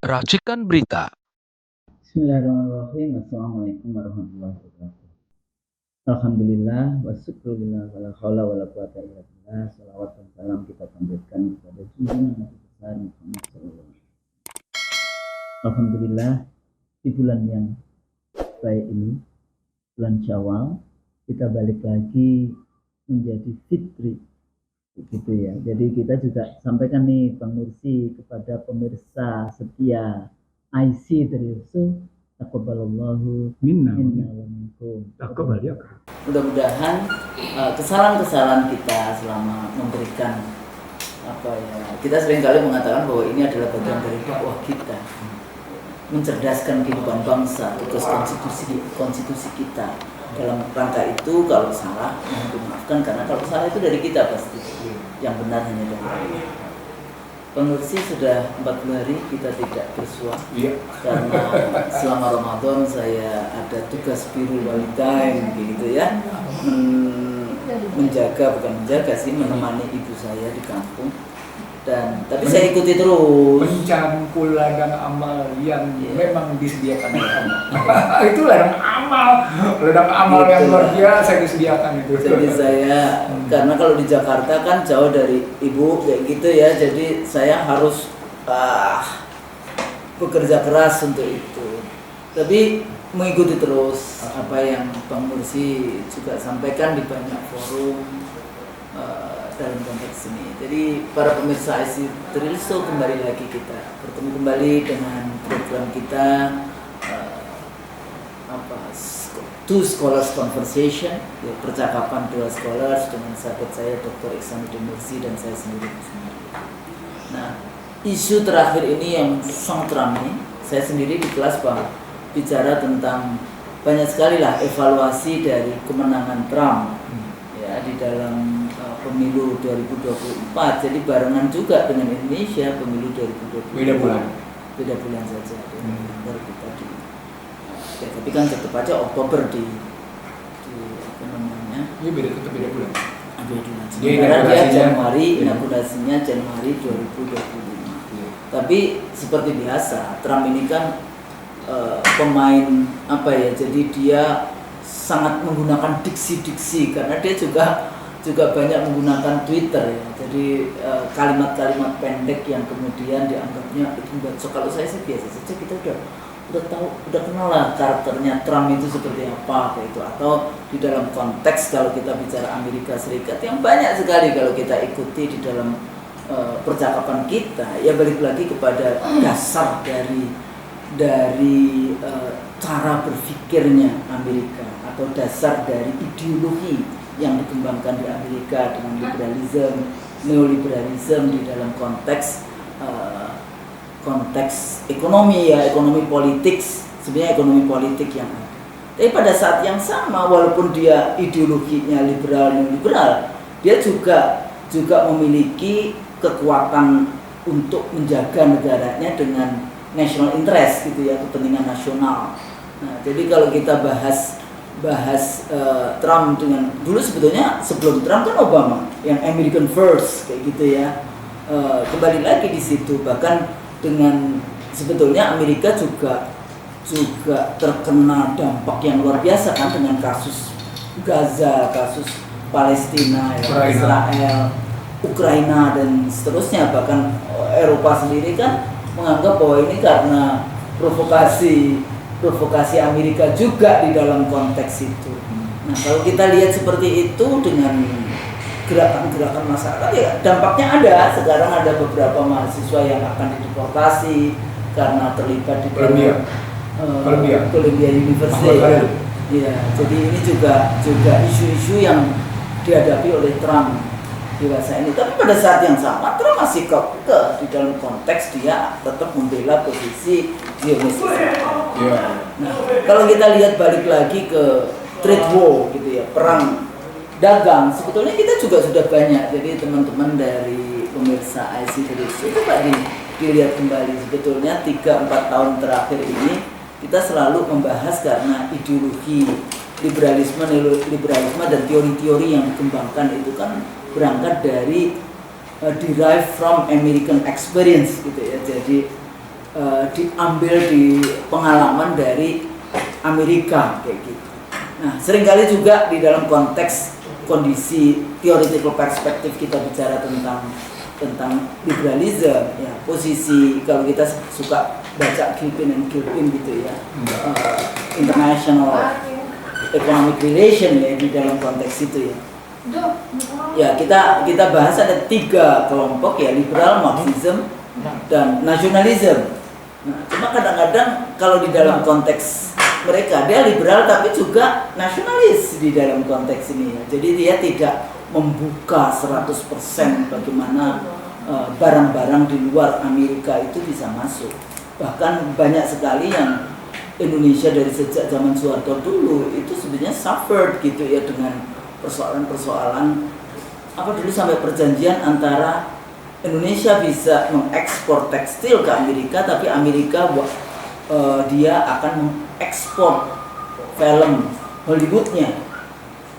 Racikan berita. Bismillahirrahmanirrahim. Assalamualaikum warahmatullahi wabarakatuh. Alhamdulillah wa syukurillah wa la haula wa la quwata illa billah. Salawat dan salam kita panjatkan kepada junjungan Nabi besar Muhammad sallallahu alaihi wasallam. Alhamdulillah, di bulan yang baik ini, bulan Syawal, kita balik lagi menjadi fitri, begitu ya. Jadi kita juga sampaikan nih Bang Nursi kepada pemirsa setia IC dari Yusuf. Taqabbalallahu minna wa minkum. Mudah-mudahan kesalahan-kesalahan kita selama memberikan kita seringkali mengatakan bahwa ini adalah bagian dari dakwah kita, mencerdaskan kehidupan bangsa, tugas konstitusi kita. Dalam rangka itu kalau salah mohon dimaafkan, karena kalau salah itu dari kita pasti, yang benar hanya dari Allah. Pengursi sudah 40 hari kita tidak bersua, karena selama Ramadan saya ada tugas biru walidain gitu ya, menemani ibu saya di kampung. Tapi saya ikuti terus mencangkul ladang amal yang memang disediakan oleh Allah. Itu ladang amal gitu, yang luar biasa disediakan itu. Jadi saya karena kalau di Jakarta kan jauh dari ibu kayak gitu ya, jadi saya harus bekerja keras untuk itu. Tapi mengikuti terus apa yang Bang Mursi juga sampaikan di banyak forum dalam konteks ini. Jadi para pemirsa IC Trilso, kembali lagi kita bertemu kembali dengan program kita Two Scholars Conversation, ya, percakapan dua scholars dengan sahabat saya Dr. Ihsanuddin Nursi dan saya sendiri. Nah, isu terakhir ini yang sangat ramai, saya sendiri di kelas Bang bicara tentang banyak sekali lah evaluasi dari kemenangan Trump ya di dalam pemilu 2024. Jadi barengan juga dengan Indonesia pemilu 2024. Beda bulan saja. Baru kita ya, tapi kan tetap aja Oktober di apa namanya? Ini beda bulan. Sementara dia Januari, inaugurasinya Januari 2025. Tapi seperti biasa, Trump ini kan pemain jadi dia sangat menggunakan diksi-diksi, karena dia juga banyak menggunakan Twitter ya. Jadi kalimat-kalimat pendek yang kemudian dianggapnya itu membuat. Kalau saya sih biasa saja, kita udah kenal lah karakternya Trump itu seperti apa kayak itu. Atau di dalam konteks kalau kita bicara Amerika Serikat yang banyak sekali kalau kita ikuti di dalam percakapan kita, ya balik lagi kepada dasar dari cara berpikirnya Amerika, atau dasar dari ideologi yang dikembangkan di Amerika dengan liberalisme, neoliberalisme di dalam konteks ekonomi ya, ekonomi politik, sebenarnya ekonomi politik yang ada. Tapi pada saat yang sama, walaupun dia ideologinya liberal, neoliberal, dia juga memiliki kekuatan untuk menjaga negaranya dengan national interest gitu ya, kepentingan nasional. Nah, jadi kalau kita bahas Trump dengan dulu, sebetulnya sebelum Trump kan Obama yang American First kayak gitu ya, kembali lagi di situ. Bahkan dengan sebetulnya Amerika juga terkena dampak yang luar biasa kan, dengan kasus Gaza, kasus Palestina, ya, Israel, Ukraina dan seterusnya. Bahkan Eropa sendiri kan menganggap bahwa ini karena provokasi Amerika juga di dalam konteks itu. Nah, kalau kita lihat seperti itu dengan gerakan-gerakan masyarakat, ya dampaknya ada. Sekarang ada beberapa mahasiswa yang akan dideportasi karena terlibat di Columbia University. Ya, jadi ini juga isu-isu yang dihadapi oleh Trump dewasa ini. Tapi pada saat yang sama Trump masih kekeh di dalam konteks dia tetap membela posisi Zionis. Nah, kalau kita lihat balik lagi ke trade war gitu ya, perang dagang, sebetulnya kita juga sudah banyak. Jadi teman-teman dari pemirsa IC itu Pak dilihat kembali, sebetulnya 3-4 tahun terakhir ini kita selalu membahas karena ideologi liberalisme dan teori-teori yang dikembangkan itu kan berangkat dari derived from American experience gitu ya. Jadi diambil di pengalaman dari Amerika kayak gitu. Nah, seringkali juga di dalam konteks kondisi theoretical perspektif kita bicara tentang liberalism, ya posisi kalau kita suka baca Gilpin and Gilpin gitu ya, international economic relation ya di dalam konteks itu ya. Ya kita bahas ada 3 kelompok ya, liberal, Marxism, dan nasionalisme. Nah, cuma kadang-kadang kalau di dalam konteks mereka dia liberal tapi juga nasionalis di dalam konteks ini ya. Jadi dia tidak membuka 100% bagaimana barang-barang di luar Amerika itu bisa masuk. Bahkan banyak sekali yang Indonesia dari sejak zaman Soeharto dulu itu sebenarnya suffered gitu ya dengan persoalan-persoalan apa dulu sampai perjanjian antara Indonesia bisa mengekspor tekstil ke Amerika, tapi Amerika dia akan mengekspor film Hollywoodnya,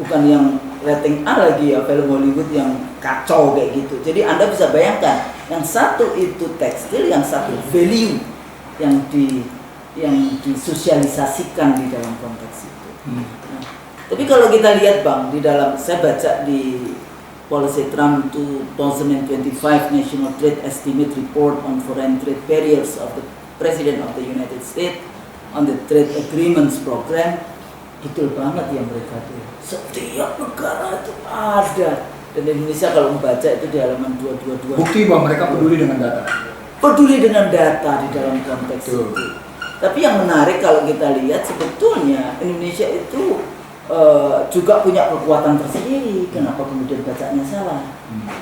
bukan yang rating A lagi ya, film Hollywood yang kacau kayak gitu. Jadi Anda bisa bayangkan, yang satu itu tekstil, yang satu value yang disosialisasikan di dalam konteks itu. Nah, tapi kalau kita lihat Bang, di dalam saya baca di Policy Trump 2025 National Trade Estimate Report on Foreign Trade Barriers of the President of the United States on the Trade Agreements Program, betul banget ya mereka tuh. Setiap negara itu ada. Dan Indonesia kalau membaca itu di halaman 222. Bukti bahwa mereka peduli dengan data. Peduli dengan data di dalam konteks itu. Tapi yang menarik kalau kita lihat sebetulnya Indonesia itu juga punya kekuatan tersendiri. Kenapa kemudian bacanya salah?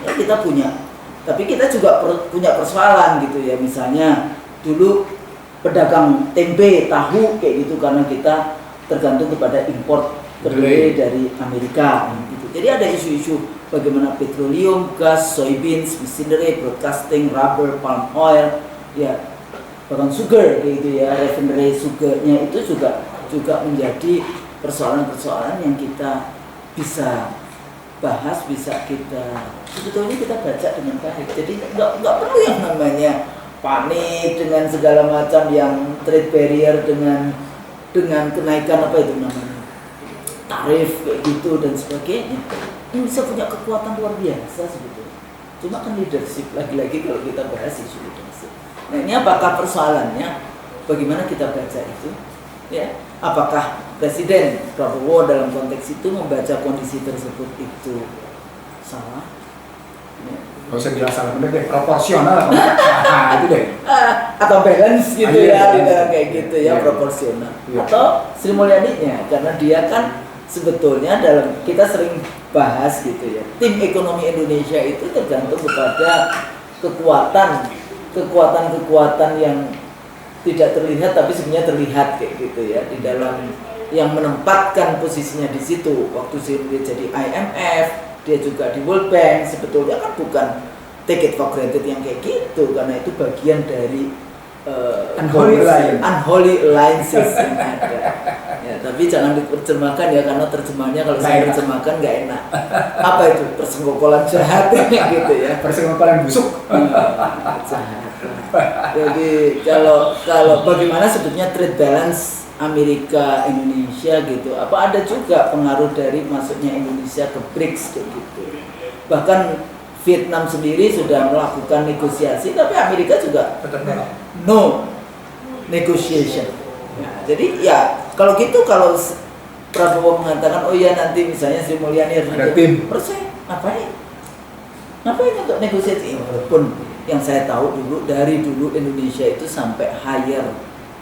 Ya kita punya, tapi kita juga punya persoalan gitu ya. Misalnya dulu pedagang tempe, tahu kayak gitu karena kita tergantung kepada import kedelai dari Amerika. Gitu. Jadi ada isu-isu bagaimana petroleum, gas, soybeans, machinery, broadcasting, rubber, palm oil, ya bahkan sugar kayak gitu ya, refinery sugarnya itu juga menjadi persoalan-persoalan yang kita bisa bahas, bisa kita sebetulnya kita baca dengan baik. Jadi nggak perlu yang namanya panik dengan segala macam yang trade barrier dengan kenaikan apa itu namanya tarif kayak gitu dan sebagainya. Ini bisa punya kekuatan luar biasa sebetulnya. Cuma kan leadership lagi-lagi kalau kita bahas isu leadership. Nah ini apakah persoalannya? Bagaimana kita baca itu? Ya, apakah Presiden Prabowo dalam konteks itu membaca kondisi tersebut itu salah? Ya. Gak usah bilang salah, bener deh, proporsional itu deh. Atau balance gitu ya, di dalam kayak gitu ya, proporsional. Ya. Atau Sri Mulyaninya, karena dia kan sebetulnya dalam kita sering bahas gitu ya, tim ekonomi Indonesia itu tergantung kepada kekuatan yang tidak terlihat tapi sebenarnya terlihat kayak gitu ya di dalam yang menempatkan posisinya di situ. Waktu dia jadi IMF, dia juga di World Bank, sebetulnya kan bukan take it for granted yang kayak gitu, karena itu bagian dari unholy alliances yang ada. Ya, tapi jangan diterjemahkan ya, karena terjemahannya kalau saya terjemahkan nggak enak. Apa itu persekongkolan jahat gitu ya? Persekongkolan busuk. Jahat. Jadi kalau bagaimana sebetulnya trade balance Amerika Indonesia gitu, apa ada juga pengaruh dari masuknya Indonesia ke BRICS gitu. Bahkan Vietnam sendiri sudah melakukan negosiasi, tapi Amerika juga no negotiation. Nah, jadi ya kalau gitu, kalau Prabowo mengatakan oh ya nanti misalnya Sri Mulyani ada tim persen, ngapain untuk negosiasi? Walaupun yang saya tahu dari dulu Indonesia itu sampai hire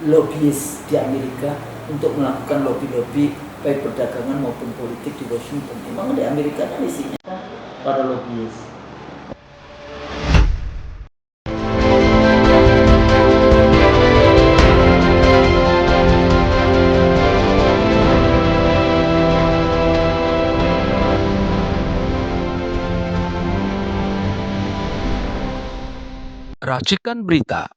lobbyist di Amerika untuk melakukan lobby baik perdagangan maupun politik di Washington. Memang di Amerika kan isinya para lobbyist. Racikan Berita